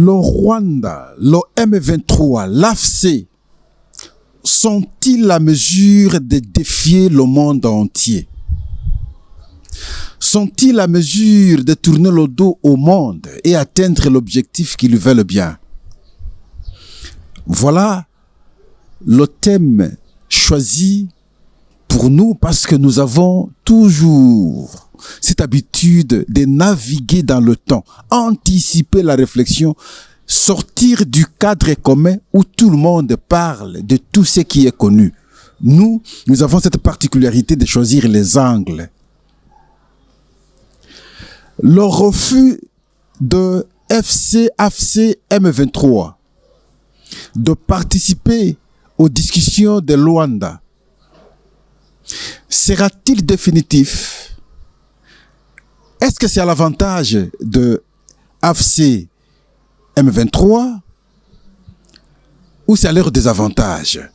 Le Rwanda, le M23, l'AFC sont-ils à mesure de défier le monde entier? Sont-ils à mesure de tourner le dos au monde et atteindre l'objectif qu'ils veulent bien? Voilà le thème choisi pour nous parce que nous avons toujours cette habitude de naviguer dans le temps, anticiper la réflexion, sortir du cadre commun où tout le monde parle de tout ce qui est connu. Nous avons cette particularité de choisir les angles. Le refus de AFC M23 de participer aux discussions de Luanda sera-t-il définitif? Est-ce que c'est à l'avantage de AFC M23 ou c'est à leur désavantage?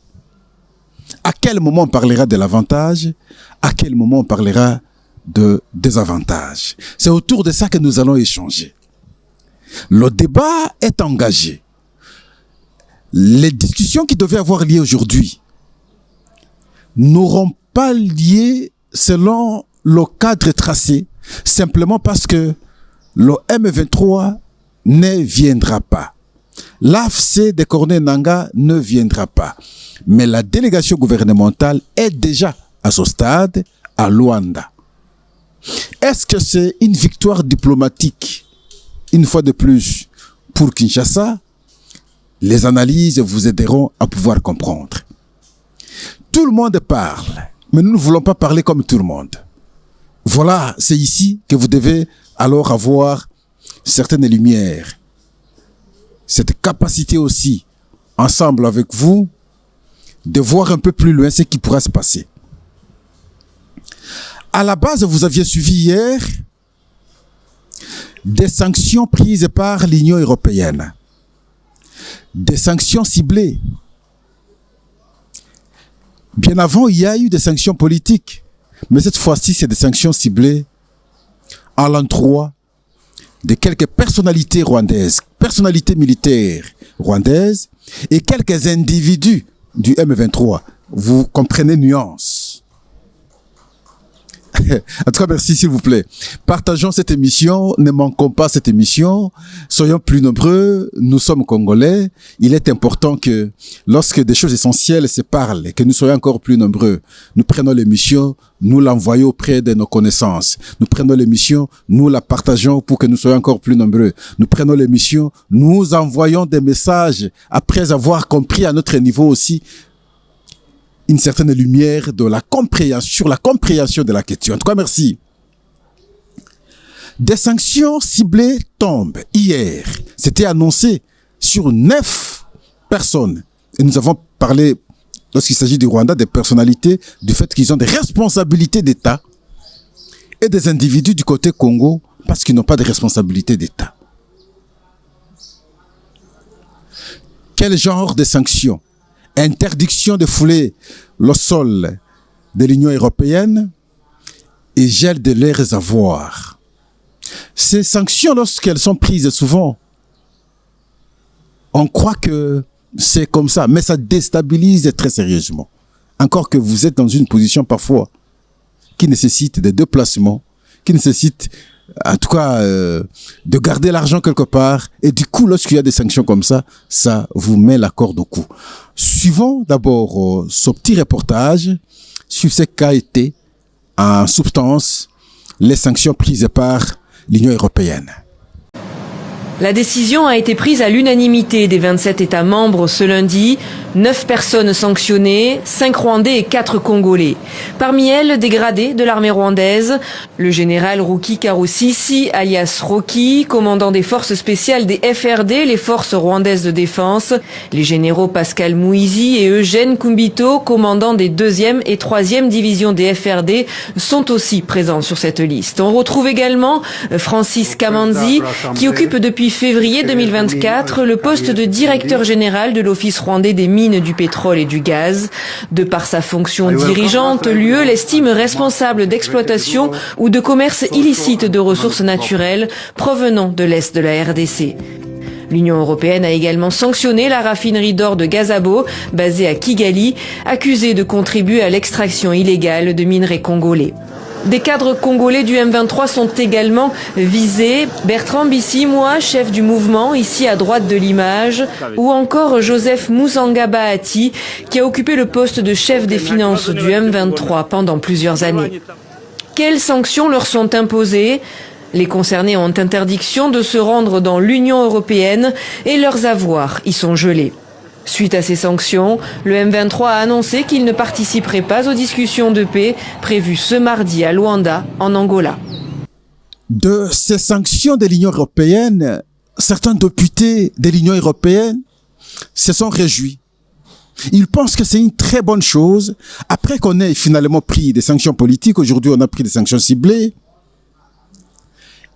À quel moment on parlera de l'avantage? À quel moment on parlera de désavantage? C'est autour de ça que nous allons échanger. Le débat est engagé. Les discussions qui devaient avoir lieu aujourd'hui n'auront pas lieu selon le cadre tracé, simplement parce que le M23 ne viendra pas. L'AFC de Corneille Nangaa ne viendra pas. Mais la délégation gouvernementale est déjà à ce stade à Luanda. Est-ce que c'est une victoire diplomatique, une fois de plus, pour Kinshasa? Les analyses vous aideront à pouvoir comprendre. Tout le monde parle, mais nous ne voulons pas parler comme tout le monde. Voilà, c'est ici que vous devez alors avoir certaines lumières. Cette capacité aussi, ensemble avec vous, de voir un peu plus loin ce qui pourra se passer. À la base, vous aviez suivi hier des sanctions prises par l'Union européenne. Des sanctions ciblées. Bien avant, il y a eu des sanctions politiques. Mais cette fois-ci, c'est des sanctions ciblées à l'endroit de quelques personnalités rwandaises, personnalités militaires rwandaises et quelques individus du M23. Vous comprenez nuance. En tout cas, merci s'il vous plaît. Partageons cette émission, ne manquons pas cette émission, soyons plus nombreux, nous sommes Congolais. Il est important que lorsque des choses essentielles se parlent et que nous soyons encore plus nombreux, nous prenons l'émission, nous l'envoyons auprès de nos connaissances. Nous prenons l'émission, nous la partageons pour que nous soyons encore plus nombreux. Nous prenons l'émission, nous envoyons des messages après avoir compris à notre niveau aussi une certaine lumière de la compréhension, sur la compréhension de la question. En tout cas, merci. Des sanctions ciblées tombent hier. C'était annoncé sur 9 personnes. Et nous avons parlé, lorsqu'il s'agit du Rwanda, des personnalités, du fait qu'ils ont des responsabilités d'État et des individus du côté Congo parce qu'ils n'ont pas de responsabilité d'État. Quel genre de sanctions? Interdiction de fouler le sol de l'Union européenne et gel de leurs avoirs. Ces sanctions, lorsqu'elles sont prises souvent, on croit que c'est comme ça, mais ça déstabilise très sérieusement. Encore que vous êtes dans une position parfois qui nécessite des déplacements, qui nécessite en tout cas de garder l'argent quelque part, et du coup lorsqu'il y a des sanctions comme ça, ça vous met la corde au cou. Suivons d'abord ce petit reportage sur ce qu'a été en substance les sanctions prises par l'Union européenne. La décision a été prise à l'unanimité des 27 États membres ce lundi. 9 personnes sanctionnées, 5 Rwandais et 4 Congolais. Parmi elles, des gradés de l'armée rwandaise. Le général Ruki Karusisi, alias Rocky, commandant des forces spéciales des FRD, les forces rwandaises de défense. Les généraux Pascal Mouizi et Eugène Kumbito, commandant des 2e et 3e divisions des FRD, sont aussi présents sur cette liste. On retrouve également Francis Kamanzi, qui occupe depuis février 2024 le poste de directeur général de l'Office rwandais des mines, du pétrole et du gaz. De par sa fonction dirigeante, l'UE l'estime responsable d'exploitation ou de commerce illicite de ressources naturelles provenant de l'Est de la RDC. L'Union européenne a également sanctionné la raffinerie d'or de Gazabo, basée à Kigali, accusée de contribuer à l'extraction illégale de minerais congolais. Des cadres congolais du M23 sont également visés. Bertrand Bisimwa, chef du mouvement, ici à droite de l'image, ou encore Joseph Muzanga Bahati, qui a occupé le poste de chef des finances du M23 pendant plusieurs années. Quelles sanctions leur sont imposées ? Les concernés ont interdiction de se rendre dans l'Union européenne et leurs avoirs y sont gelés. Suite à ces sanctions, le M23 a annoncé qu'il ne participerait pas aux discussions de paix prévues ce mardi à Luanda, en Angola. De ces sanctions de l'Union européenne, certains députés de l'Union européenne se sont réjouis. Ils pensent que c'est une très bonne chose. Après qu'on ait finalement pris des sanctions politiques, aujourd'hui on a pris des sanctions ciblées.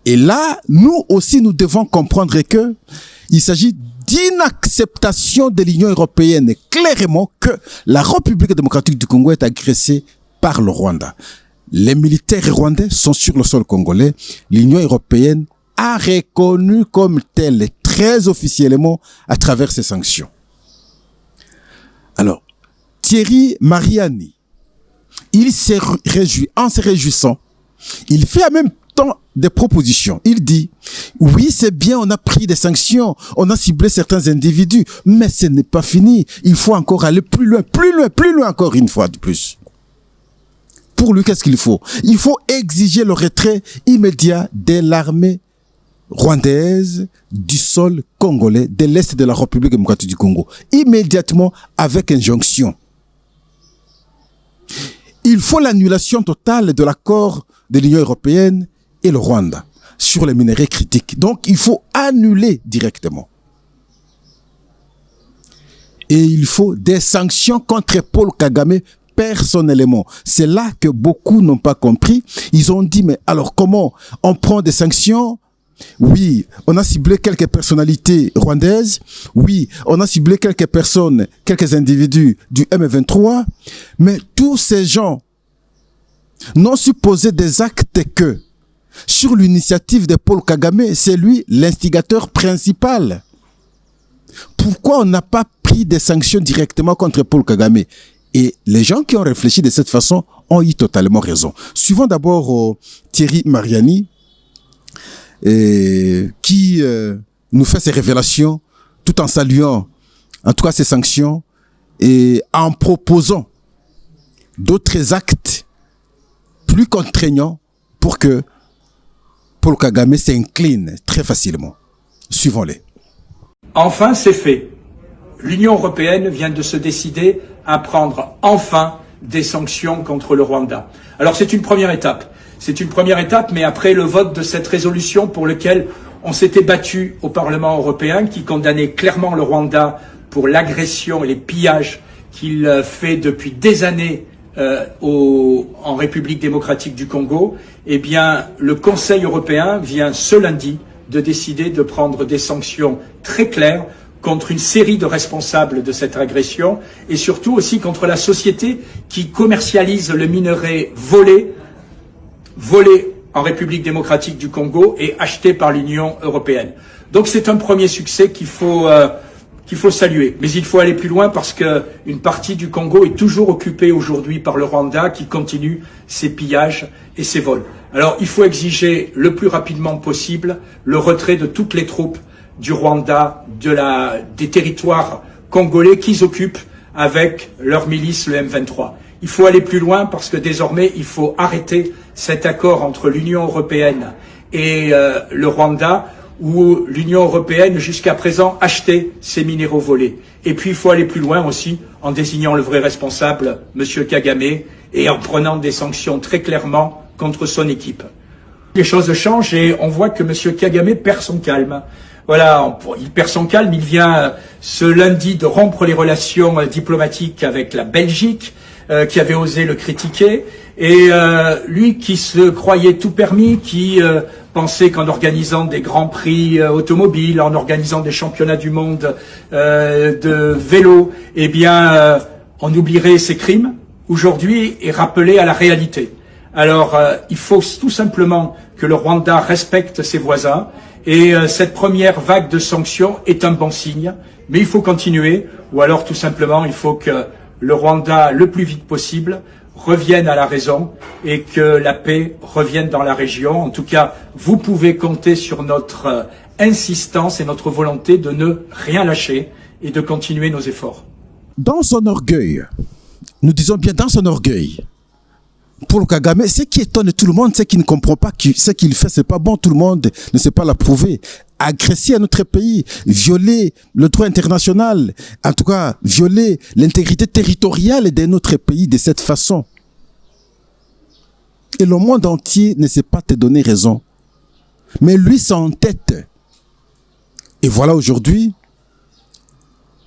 Et là, nous aussi, nous devons comprendre que il s'agit d'inacceptation de l'Union européenne clairement que la République démocratique du Congo est agressée par le Rwanda. Les militaires rwandais sont sur le sol congolais. L'Union européenne a reconnu comme tel très officiellement à travers ces sanctions. Alors, Thierry Mariani, il s'est réjoui, en se réjouissant, il fait en même temps des propositions. Il dit, oui, c'est bien, on a pris des sanctions, on a ciblé certains individus, mais ce n'est pas fini. Il faut encore aller plus loin encore une fois de plus. Pour lui, qu'est-ce qu'il faut? Il faut exiger le retrait immédiat de l'armée rwandaise du sol congolais, de l'Est de la République démocratique du Congo. Immédiatement, avec injonction. Il faut l'annulation totale de l'accord de l'Union européenne et le Rwanda sur les minerais critiques. Donc, il faut annuler directement. Et il faut des sanctions contre Paul Kagame personnellement. C'est là que beaucoup n'ont pas compris. Ils ont dit, mais alors comment on prend des sanctions? Oui, on a ciblé quelques personnalités rwandaises. Oui, on a ciblé quelques personnes, quelques individus du M23. Mais tous ces gens n'ont supposé des actes que, sur l'initiative de Paul Kagame, c'est lui l'instigateur principal. Pourquoi on n'a pas pris des sanctions directement contre Paul Kagame? Et les gens qui ont réfléchi de cette façon ont eu totalement raison. Suivons d'abord Thierry Mariani, qui nous fait ces révélations tout en saluant en tout cas ces sanctions et en proposant d'autres actes plus contraignants pour que Paul Kagame s'incline très facilement. Suivons-les. Enfin, c'est fait. L'Union européenne vient de se décider à prendre enfin des sanctions contre le Rwanda. Alors c'est une première étape. C'est une première étape, mais après le vote de cette résolution pour lequel on s'était battu au Parlement européen, qui condamnait clairement le Rwanda pour l'agression et les pillages qu'il fait depuis des années en République démocratique du Congo, eh bien, le Conseil européen vient ce lundi de décider de prendre des sanctions très claires contre une série de responsables de cette agression et surtout aussi contre la société qui commercialise le minerai volé en République démocratique du Congo et acheté par l'Union européenne. Donc c'est un premier succès qu'il faut saluer. Mais il faut aller plus loin parce que une partie du Congo est toujours occupée aujourd'hui par le Rwanda qui continue ses pillages et ses vols. Alors il faut exiger le plus rapidement possible le retrait de toutes les troupes du Rwanda, des territoires congolais qu'ils occupent avec leur milice, le M23. Il faut aller plus loin parce que désormais, il faut arrêter cet accord entre l'Union européenne et le Rwanda où l'Union européenne, jusqu'à présent, achetait ces minéraux volés. Et puis, il faut aller plus loin aussi en désignant le vrai responsable, M. Kagame, et en prenant des sanctions très clairement contre son équipe. Les choses changent et on voit que M. Kagame perd son calme. Voilà, il perd son calme, il vient ce lundi de rompre les relations diplomatiques avec la Belgique, qui avait osé le critiquer, et lui qui se croyait tout permis, qui pensait qu'en organisant des grands prix automobiles, en organisant des championnats du monde de vélo, eh bien, on oublierait ses crimes, aujourd'hui est rappelé à la réalité. Alors, il faut tout simplement que le Rwanda respecte ses voisins Et cette première vague de sanctions est un bon signe, mais il faut continuer, ou alors tout simplement il faut que le Rwanda, le plus vite possible, revienne à la raison et que la paix revienne dans la région. En tout cas, vous pouvez compter sur notre insistance et notre volonté de ne rien lâcher et de continuer nos efforts. Dans son orgueil, nous disons bien dans son orgueil, Paul Kagame, ce qui étonne tout le monde, c'est qu'il ne comprend pas que ce qu'il fait, c'est pas bon, tout le monde ne sait pas l'approuver. Agresser à notre pays, violer le droit international, en tout cas, violer l'intégrité territoriale de notre pays de cette façon. Et le monde entier ne sait pas te donner raison. Mais lui, c'est en tête. Et voilà aujourd'hui,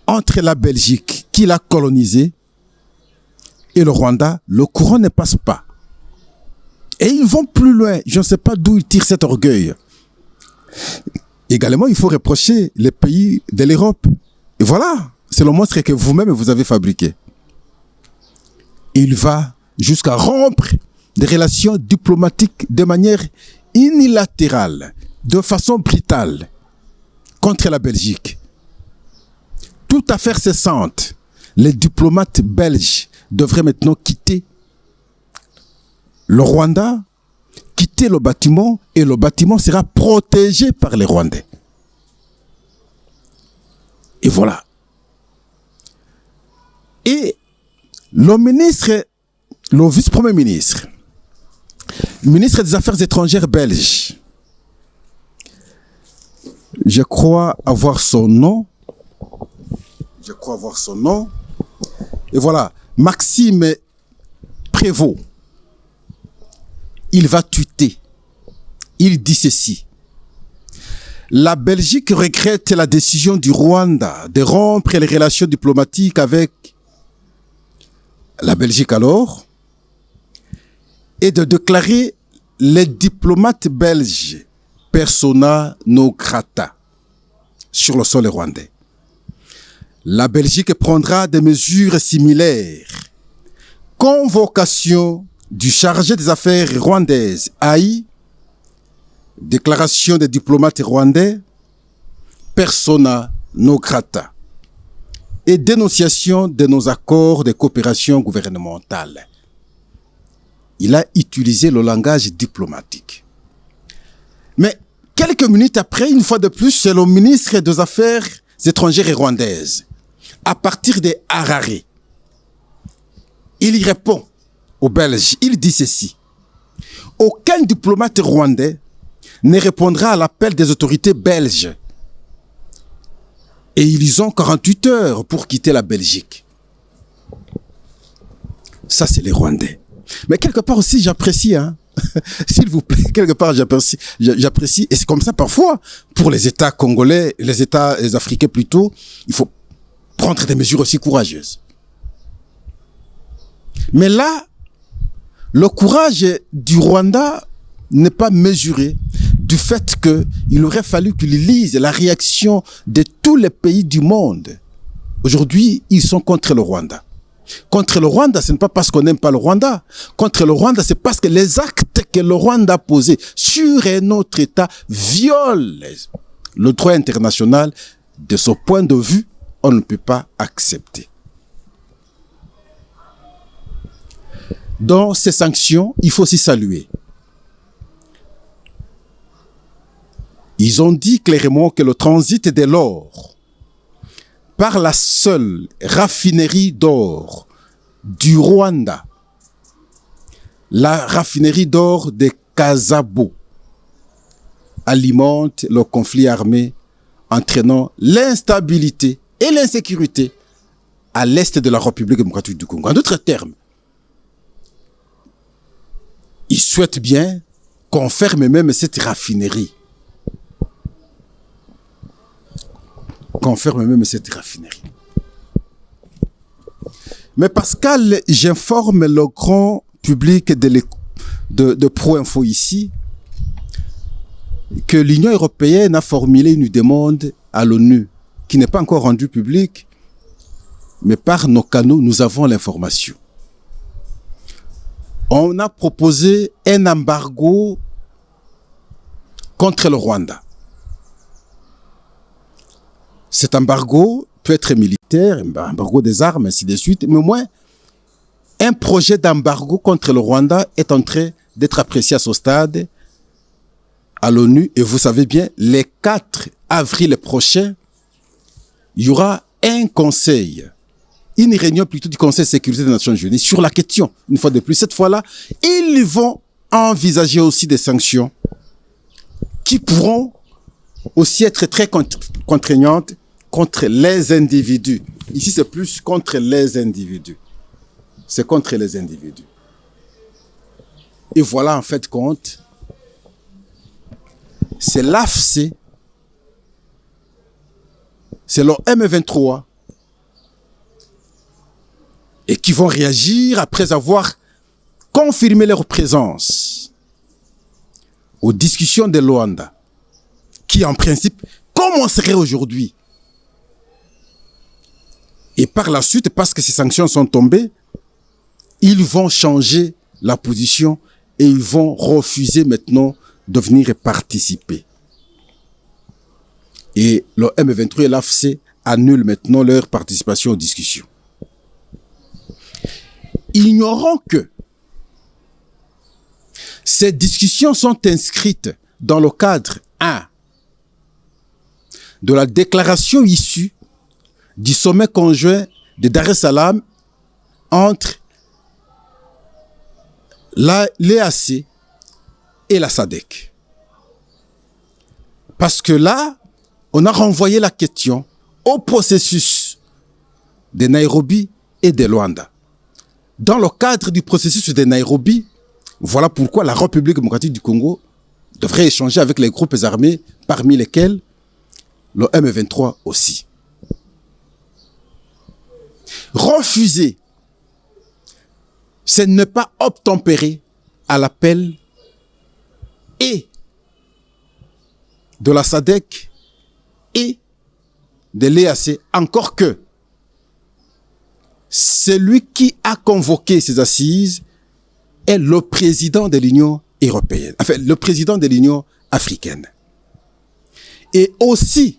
entre la Belgique, qui l'a colonisé, et le Rwanda, le courant ne passe pas. Et ils vont plus loin. Je ne sais pas d'où ils tirent cet orgueil. Également, il faut reprocher les pays de l'Europe. Et voilà, c'est le monstre que vous-même vous avez fabriqué. Il va jusqu'à rompre des relations diplomatiques de manière unilatérale, de façon brutale, contre la Belgique. Toute affaire cessante, les diplomates belges devraient maintenant quitter le Rwanda, quitter le bâtiment, et le bâtiment sera protégé par les Rwandais. Et voilà. Et le ministre, le vice-premier ministre, le ministre des Affaires étrangères belge, je crois avoir son nom. Et voilà, Maxime Prévost, il va tweeter. Il dit ceci. La Belgique regrette la décision du Rwanda de rompre les relations diplomatiques avec la Belgique alors et de déclarer les diplomates belges persona non grata sur le sol rwandais. La Belgique prendra des mesures similaires. Convocation du chargé des affaires rwandaises, AI, déclaration des diplomates rwandais, persona non grata, et dénonciation de nos accords de coopération gouvernementale. Il a utilisé le langage diplomatique. Mais quelques minutes après, une fois de plus, c'est le ministre des Affaires étrangères rwandaises, à partir de Harare. Il y répond aux Belges, il dit ceci. Aucun diplomate rwandais ne répondra à l'appel des autorités belges. Et ils ont 48 heures pour quitter la Belgique. Ça, c'est les Rwandais. Mais quelque part aussi, j'apprécie, hein. S'il vous plaît, quelque part, j'apprécie. Et c'est comme ça parfois, pour les États congolais, les États africains plutôt, il faut prendre des mesures aussi courageuses. Mais là, le courage du Rwanda n'est pas mesuré du fait qu'il aurait fallu qu'il lise la réaction de tous les pays du monde. Aujourd'hui, ils sont contre le Rwanda. Contre le Rwanda, ce n'est pas parce qu'on n'aime pas le Rwanda. Contre le Rwanda, c'est parce que les actes que le Rwanda a posés sur un autre État violent le droit international. De ce point de vue, on ne peut pas accepter. Dans ces sanctions, il faut aussi saluer. Ils ont dit clairement que le transit de l'or par la seule raffinerie d'or du Rwanda, la raffinerie d'or de Kazabo, alimente le conflit armé, entraînant l'instabilité et l'insécurité à l'est de la République démocratique du Congo. En d'autres termes, ils souhaitent bien qu'on ferme même cette raffinerie. Qu'on ferme même cette raffinerie. Mais Pascal, j'informe le grand public de Pro-Info ici que l'Union européenne a formulé une demande à l'ONU qui n'est pas encore rendue publique, mais par nos canaux, nous avons l'information. On a proposé un embargo contre le Rwanda. cet embargo peut être militaire, embargo des armes, ainsi de suite, mais au moins, un projet d'embargo contre le Rwanda est en train d'être apprécié à ce stade à l'ONU. Et vous savez bien, le 4 avril prochain, il y aura une réunion plutôt du Conseil de sécurité des Nations Unies sur la question, une fois de plus. Cette fois-là, ils vont envisager aussi des sanctions qui pourront aussi être très contraignantes contre les individus. Ici, c'est plus contre les individus. C'est contre les individus. Et voilà, en fait, compte, c'est l'AFC, c'est leur M23, et qui vont réagir après avoir confirmé leur présence aux discussions de Luanda, qui en principe commencerait aujourd'hui. Et par la suite, parce que ces sanctions sont tombées, ils vont changer la position et ils vont refuser maintenant de venir participer. Et le M23 et l'AFC annulent maintenant leur participation aux discussions. Ignorant que ces discussions sont inscrites dans le cadre 1 de la déclaration issue du sommet conjoint de Dar es Salaam entre l'EAC et la SADC. Parce que là, on a renvoyé la question au processus de Nairobi et de Luanda. Dans le cadre du processus de Nairobi, voilà pourquoi la République démocratique du Congo devrait échanger avec les groupes armés, parmi lesquels le M23 aussi. Refuser, c'est ne pas obtempérer à l'appel et de la SADC et de l'EAC, encore que celui qui a convoqué ces assises est le président de l'Union européenne, enfin le président de l'Union africaine. Et aussi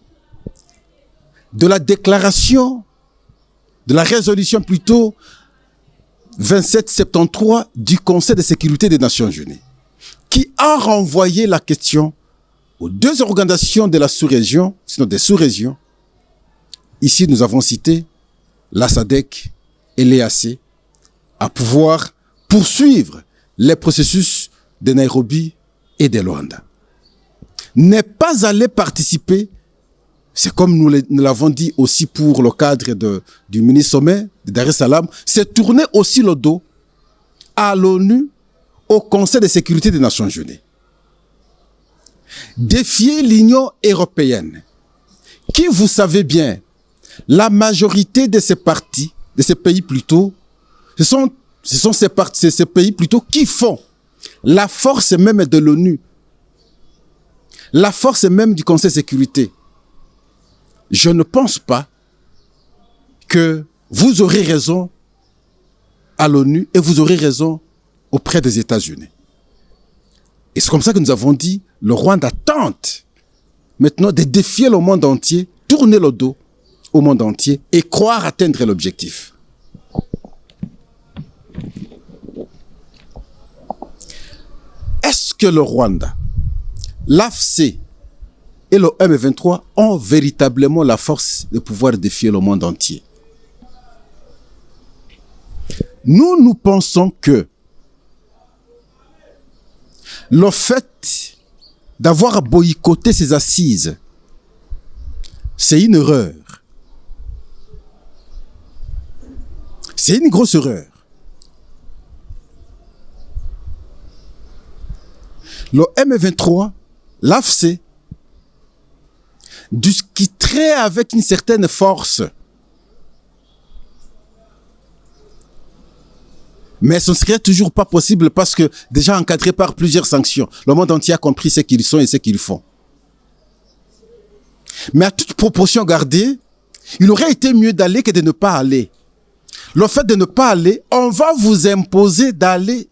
de la déclaration, de la résolution plutôt 2773 du Conseil de sécurité des Nations Unies, qui a renvoyé la question aux deux organisations de la sous-région, sinon des sous-régions. Ici, nous avons cité la SADC et l'EAC, à pouvoir poursuivre les processus de Nairobi et de Luanda. Ne pas aller participer, c'est comme nous l'avons dit aussi pour le cadre du mini-sommet de Dar es Salaam, c'est tourner aussi le dos à l'ONU, au Conseil de sécurité des Nations Unies. Défier l'Union européenne, qui, vous savez bien, la majorité de ces partis, de ces pays plutôt, ce sont ces pays plutôt qui font la force même de l'ONU, la force même du Conseil de sécurité. Je ne pense pas que vous aurez raison à l'ONU et vous aurez raison auprès des États-Unis. Et c'est comme ça que nous avons dit, le Rwanda tente maintenant de défier le monde entier, tourner le dos au monde entier et croire atteindre l'objectif. Est-ce que le Rwanda, l'AFC et le M23 ont véritablement la force de pouvoir défier le monde entier? Nous pensons que le fait d'avoir boycotté ces assises, c'est une erreur. C'est une grosse erreur. Le M23, l'AFC, discuterait avec une certaine force. Mais ce ne serait toujours pas possible parce que déjà encadré par plusieurs sanctions, le monde entier a compris ce qu'ils sont et ce qu'ils font. Mais à toute proportion gardée, il aurait été mieux d'aller que de ne pas aller. Le fait de ne pas aller, on va vous imposer d'aller.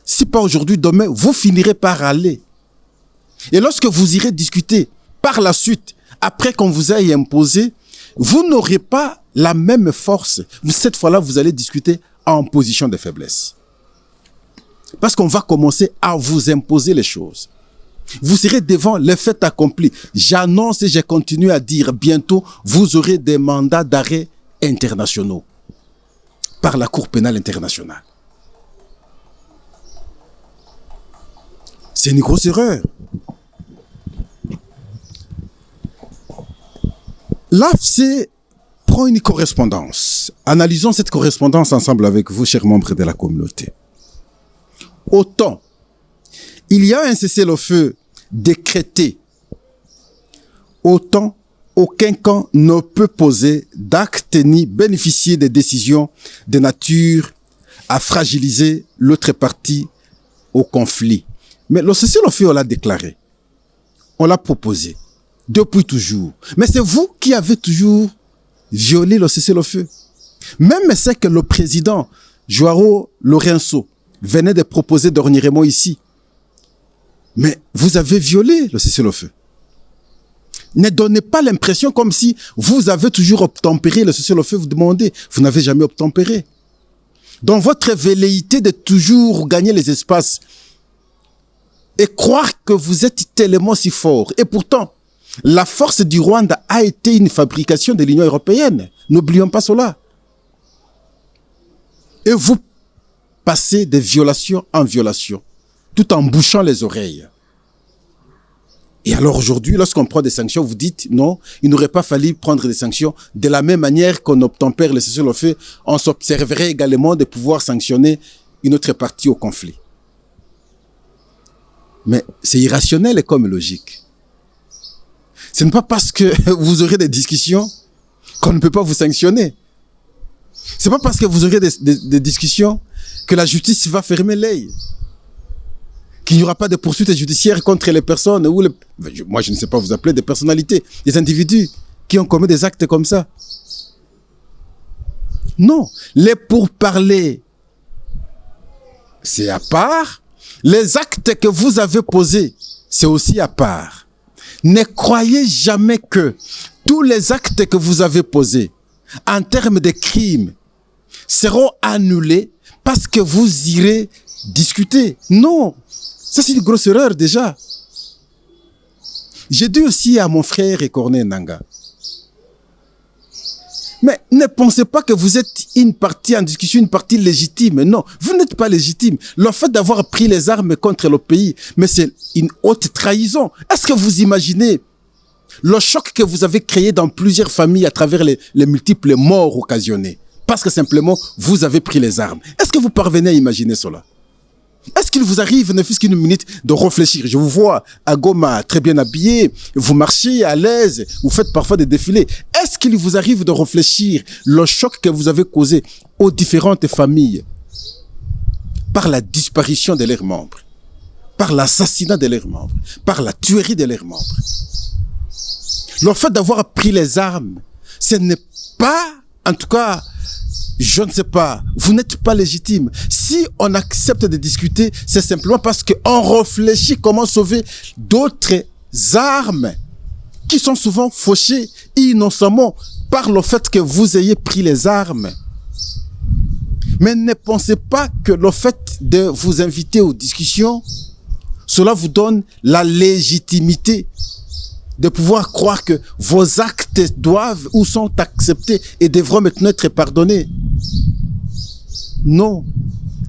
Si pas aujourd'hui, demain, vous finirez par aller. Et lorsque vous irez discuter par la suite après qu'on vous ait imposé, vous n'aurez pas la même force. Cette fois-là, vous allez discuter en position de faiblesse. Parce qu'on va commencer à vous imposer les choses. Vous serez devant les faits accomplis. J'annonce et je continue à dire, bientôt, vous aurez des mandats d'arrêt internationaux par la Cour pénale internationale. C'est une grosse erreur. L'AFC prend une correspondance. Analysons cette correspondance ensemble avec vous, chers membres de la communauté. Autant il y a un cessez-le-feu décrété, autant aucun camp ne peut poser d'actes ni bénéficier des décisions de nature à fragiliser l'autre partie au conflit. Mais le cessez-le-feu, on l'a déclaré, on l'a proposé depuis toujours. Mais c'est vous qui avez toujours violé le cessez-le-feu. Même c'est que le président Joao Lourenço venait de proposer dernièrement ici. Mais vous avez violé le cessez-le-feu. Ne donnez pas l'impression comme si vous avez toujours obtempéré le cessez-le-feu, vous demandez. Vous n'avez jamais obtempéré. Dans votre velléité de toujours gagner les espaces et croire que vous êtes tellement si fort. Et pourtant, la force du Rwanda a été une fabrication de l'Union européenne. N'oublions pas cela. Et vous passez de violation en violation, tout en bouchant les oreilles. Et alors aujourd'hui, lorsqu'on prend des sanctions, vous dites non, il n'aurait pas fallu prendre des sanctions. De la même manière qu'on obtempère le cessez-le-feu, on s'observerait également de pouvoir sanctionner une autre partie au conflit. Mais c'est irrationnel comme logique. Ce n'est pas parce que vous aurez des discussions qu'on ne peut pas vous sanctionner. C'est pas parce que vous aurez des discussions que la justice va fermer l'œil. Qu'il n'y aura pas de poursuites judiciaires contre les personnes ou moi je ne sais pas vous appeler des personnalités, des individus qui ont commis des actes comme ça. Non, les pourparlers, c'est à part. Les actes que vous avez posés, c'est aussi à part. Ne croyez jamais que tous les actes que vous avez posés en termes de crimes seront annulés parce que vous irez discuter. Non, ça c'est une grosse erreur déjà. J'ai dit aussi à mon frère Corneille Nangaa, mais ne pensez pas que vous êtes une partie en discussion, une partie légitime. Non, vous n'êtes pas légitime. Le fait d'avoir pris les armes contre le pays, mais c'est une haute trahison. Est-ce que vous imaginez le choc que vous avez créé dans plusieurs familles à travers les multiples morts occasionnées? Parce que simplement, vous avez pris les armes. Est-ce que vous parvenez à imaginer cela? Est-ce qu'il vous arrive, ne fût-ce qu'une minute, de réfléchir? Je vous vois à Goma, très bien habillé, vous marchez à l'aise, vous faites parfois des défilés. Est-ce qu'il vous arrive de réfléchir le choc que vous avez causé aux différentes familles par la disparition de leurs membres, par l'assassinat de leurs membres, par la tuerie de leurs membres? Le fait d'avoir pris les armes, ce n'est pas, en tout cas, je ne sais pas, vous n'êtes pas légitime. Si on accepte de discuter, c'est simplement parce qu'on réfléchit comment sauver d'autres armes qui sont souvent fauchées innocemment par le fait que vous ayez pris les armes. Mais ne pensez pas que le fait de vous inviter aux discussions, cela vous donne la légitimité de pouvoir croire que vos actes doivent ou sont acceptés et devront maintenant être pardonnés. Non.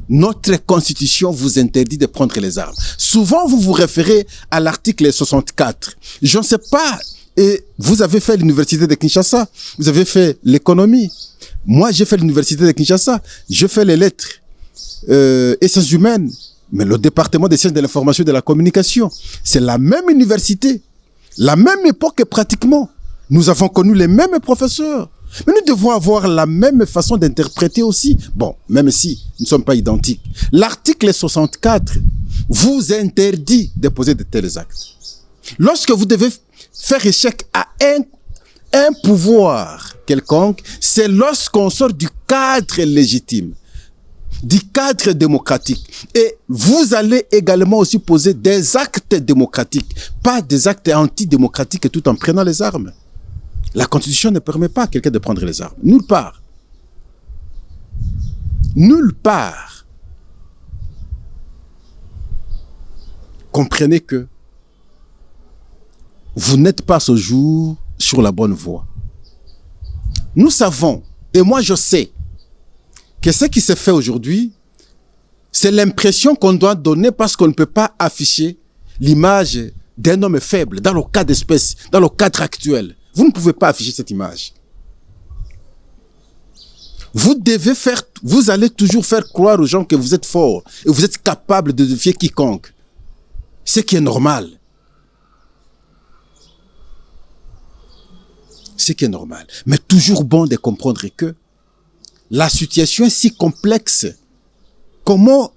Notre constitution vous interdit de prendre les armes. Souvent, vous vous référez à l'article 64. Je ne sais pas, et vous avez fait l'université de Kinshasa, vous avez fait l'économie. Moi, j'ai fait l'université de Kinshasa, j'ai fait les lettres et sciences humaines, mais le département des sciences de l'information et de la communication, c'est la même université. La même époque pratiquement. Nous avons connu les mêmes professeurs. Mais nous devons avoir la même façon d'interpréter aussi. Bon, même si nous ne sommes pas identiques. L'article 64 vous interdit de poser de tels actes. Lorsque vous devez faire échec à un pouvoir quelconque, c'est lorsqu'on sort du cadre légitime. du cadre démocratique. Et vous allez également aussi poser des actes démocratiques, pas des actes antidémocratiques tout en prenant les armes. La Constitution ne permet pas à quelqu'un de prendre les armes. Nulle part. Nulle part. Comprenez que vous n'êtes pas ce jour sur la bonne voie. Nous savons, et moi je sais, que ce qui se fait aujourd'hui, c'est l'impression qu'on doit donner parce qu'on ne peut pas afficher l'image d'un homme faible dans le cas d'espèce, dans le cadre actuel. Vous ne pouvez pas afficher cette image. Vous allez toujours faire croire aux gens que vous êtes fort et vous êtes capable de défier quiconque. Ce qui est normal. Ce qui est normal. Mais toujours bon de comprendre que la situation est si complexe.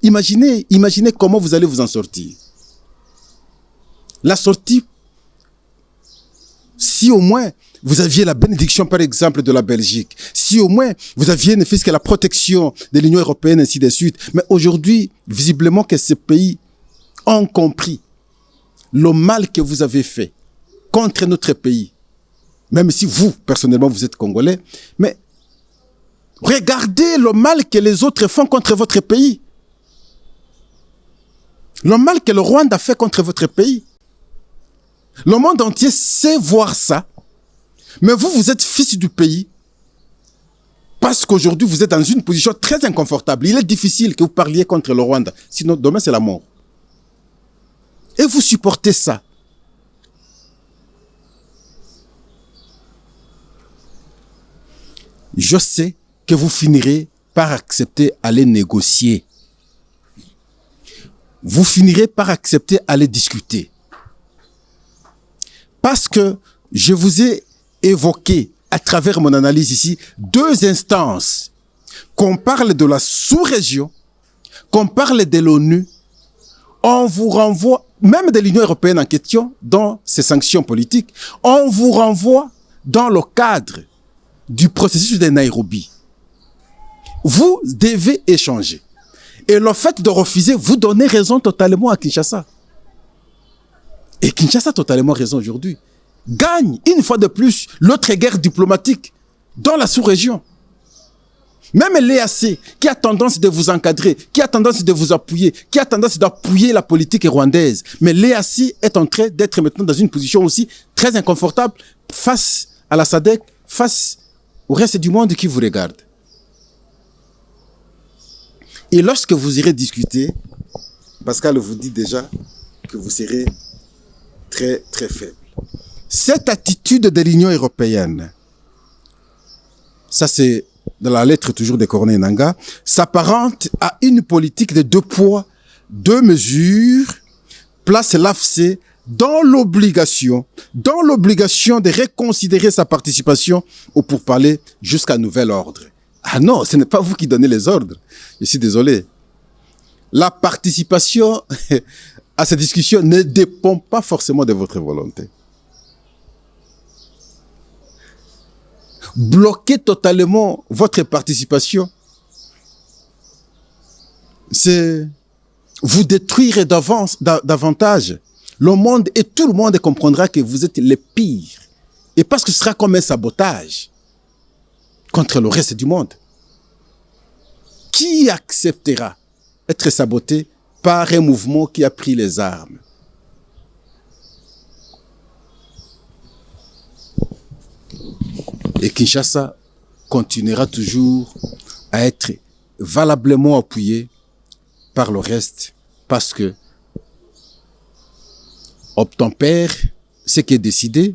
Imaginez comment vous allez vous en sortir. La sortie, si au moins vous aviez la bénédiction, par exemple, de la Belgique, si au moins vous aviez ne fût-ce que la protection de l'Union européenne, ainsi de suite. Mais aujourd'hui, visiblement que ces pays ont compris le mal que vous avez fait contre notre pays. Même si vous, personnellement, vous êtes Congolais, mais regardez le mal que les autres font contre votre pays. Le mal que le Rwanda fait contre votre pays. Le monde entier sait voir ça. Mais vous, vous êtes fils du pays. Parce qu'aujourd'hui, vous êtes dans une position très inconfortable. Il est difficile que vous parliez contre le Rwanda. Sinon, demain, c'est la mort. Et vous supportez ça. Je sais que vous finirez par accepter aller négocier. Vous finirez par accepter aller discuter. Parce que je vous ai évoqué, à travers mon analyse ici, 2 instances. Qu'on parle de la sous-région, qu'on parle de l'ONU, on vous renvoie, même de l'Union européenne en question, dans ses sanctions politiques, on vous renvoie dans le cadre du processus de Nairobi. Vous devez échanger. Et le fait de refuser, vous donnez raison totalement à Kinshasa. Et Kinshasa a totalement raison aujourd'hui. Gagne, une fois de plus, l'autre guerre diplomatique dans la sous-région. Même l'EAC, qui a tendance de vous encadrer, qui a tendance de vous appuyer, qui a tendance d'appuyer la politique rwandaise. Mais l'EAC est en train d'être maintenant dans une position aussi très inconfortable face à la SADC, face au reste du monde qui vous regarde. Et lorsque vous irez discuter, Pascal vous dit déjà que vous serez très, très faible. Cette attitude de l'Union européenne, ça c'est dans la lettre toujours de Corneille Nangaa, s'apparente à une politique de 2 poids, 2 mesures, place l'AFC dans l'obligation de reconsidérer sa participation au pourparlers jusqu'à nouvel ordre. Ah non, ce n'est pas vous qui donnez les ordres. Je suis désolé. La participation à cette discussion ne dépend pas forcément de votre volonté. Bloquer totalement votre participation, c'est vous détruire davantage. Le monde et tout le monde comprendra que vous êtes les pires. Et parce que ce sera comme un sabotage contre le reste du monde. Qui acceptera être saboté par un mouvement qui a pris les armes? Et Kinshasa continuera toujours à être valablement appuyé par le reste parce que obtempère ce qui est décidé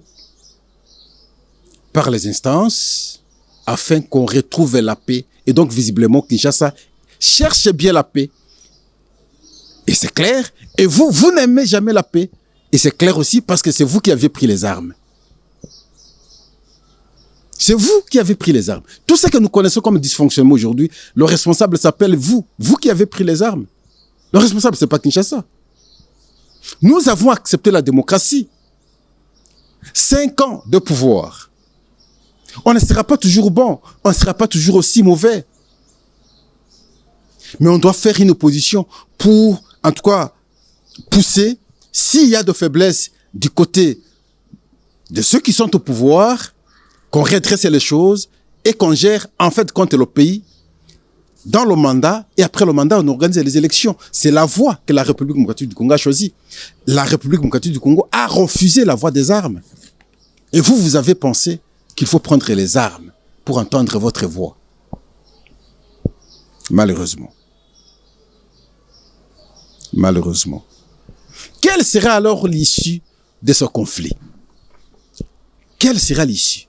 par les instances afin qu'on retrouve la paix. Et donc, visiblement, Kinshasa cherche bien la paix. Et c'est clair. Et vous n'aimez jamais la paix. Et c'est clair aussi parce que c'est vous qui avez pris les armes. C'est vous qui avez pris les armes. Tout ce que nous connaissons comme dysfonctionnement aujourd'hui, le responsable s'appelle vous. Vous qui avez pris les armes. Le responsable, c'est pas Kinshasa. Nous avons accepté la démocratie. 5 ans de pouvoir. On ne sera pas toujours bon. On ne sera pas toujours aussi mauvais. Mais on doit faire une opposition pour, en tout cas, pousser, s'il y a de faiblesse du côté de ceux qui sont au pouvoir, qu'on redresse les choses et qu'on gère en fait contre le pays dans le mandat, et après le mandat, on organise les élections. C'est la voie que la République démocratique du Congo a choisie. La République démocratique du Congo a refusé la voie des armes. Et vous, vous avez pensé qu'il faut prendre les armes pour entendre votre voix. Malheureusement. Malheureusement. Quelle sera alors l'issue de ce conflit? Quelle sera l'issue?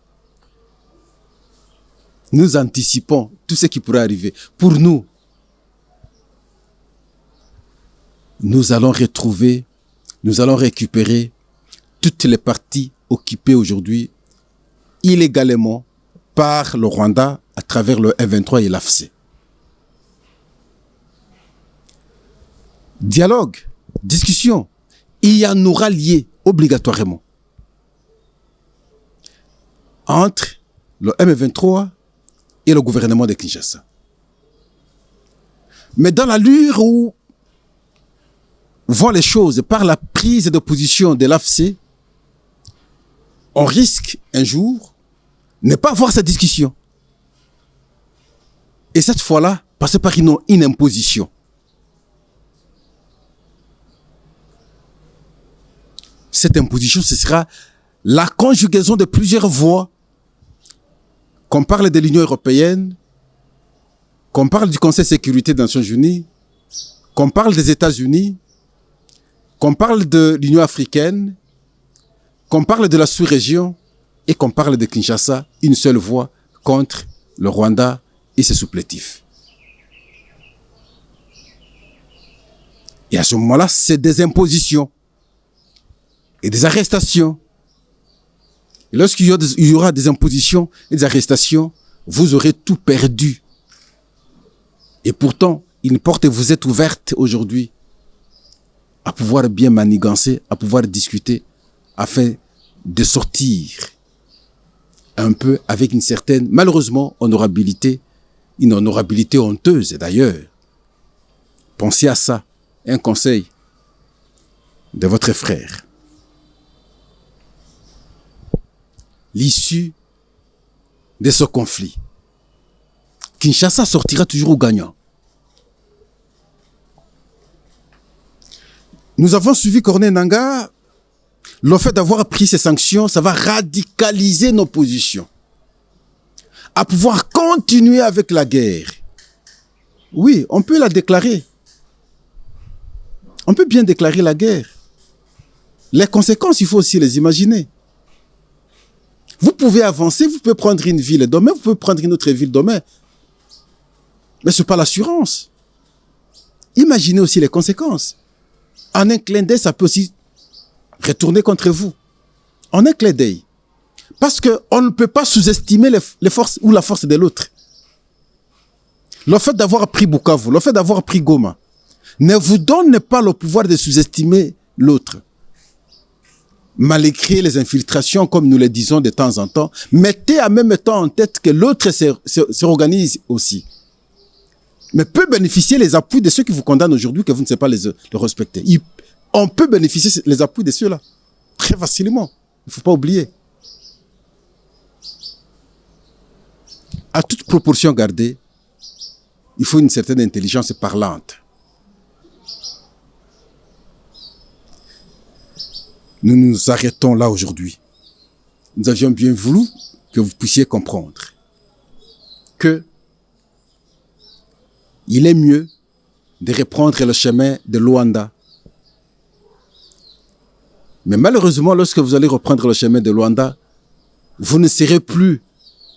Nous anticipons tout ce qui pourrait arriver. Pour nous, nous allons retrouver, nous allons récupérer toutes les parties occupées aujourd'hui illégalement par le Rwanda à travers le M23 et l'AFC. Dialogue, discussion, il y en aura lié obligatoirement entre le M23 et le gouvernement de Kinshasa. Mais dans l'allure où vont les choses par la prise de position de l'AFC, on risque un jour ne pas avoir cette discussion. Et cette fois-là, passer par une imposition. Cette imposition, ce sera la conjugaison de plusieurs voix. Qu'on parle de l'Union européenne, qu'on parle du Conseil de sécurité des Nations Unies, qu'on parle des États-Unis, qu'on parle de l'Union africaine, qu'on parle de la sous-région et qu'on parle de Kinshasa, une seule voix contre le Rwanda et ses supplétifs. Et à ce moment-là, c'est des impositions et des arrestations. Et lorsqu'il y aura des impositions et des arrestations, vous aurez tout perdu. Et pourtant, une porte vous est ouverte aujourd'hui à pouvoir bien manigancer, à pouvoir discuter, afin de sortir un peu avec une certaine, malheureusement, honorabilité, une honorabilité honteuse d'ailleurs. Pensez à ça, un conseil de votre frère. L'issue de ce conflit. Kinshasa sortira toujours gagnant. Nous avons suivi Corneille Nangaa. Le fait d'avoir pris ces sanctions, ça va radicaliser nos positions. À pouvoir continuer avec la guerre. Oui, on peut la déclarer. On peut bien déclarer la guerre. Les conséquences, il faut aussi les imaginer. Vous pouvez avancer, vous pouvez prendre une ville demain, vous pouvez prendre une autre ville demain. Mais ce n'est pas l'assurance. Imaginez aussi les conséquences. En un clin d'œil, ça peut aussi retourner contre vous. En un clin d'œil. Parce qu'on ne peut pas sous-estimer les forces ou la force de l'autre. Le fait d'avoir pris Bukavu, le fait d'avoir pris Goma, ne vous donne pas le pouvoir de sous-estimer l'autre. Malgré les infiltrations, comme nous le disons de temps en temps, mettez en même temps en tête que l'autre s'organise aussi. Mais peut bénéficier les appuis de ceux qui vous condamnent aujourd'hui, que vous ne savez pas les respecter. On peut bénéficier les appuis de ceux-là, très facilement. Il ne faut pas oublier. À toute proportion gardée, il faut une certaine intelligence parlante. Nous nous arrêtons là aujourd'hui. Nous avions bien voulu que vous puissiez comprendre que il est mieux de reprendre le chemin de Luanda. Mais malheureusement, lorsque vous allez reprendre le chemin de Luanda, vous ne serez plus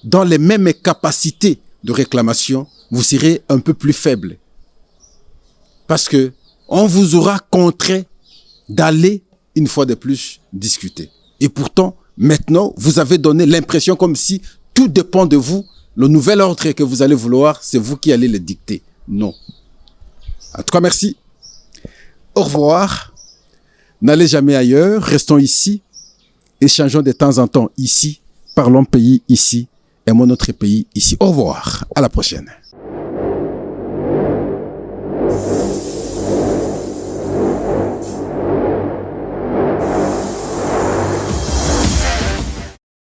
dans les mêmes capacités de réclamation, vous serez un peu plus faible. Parce que on vous aura contraint d'aller une fois de plus discuter. Et pourtant, maintenant, vous avez donné l'impression comme si tout dépend de vous. Le nouvel ordre que vous allez vouloir, c'est vous qui allez le dicter. Non. En tout cas, merci. Au revoir. N'allez jamais ailleurs. Restons ici. Échangeons de temps en temps ici. Parlons pays ici. Aimons notre pays ici. Au revoir. À la prochaine.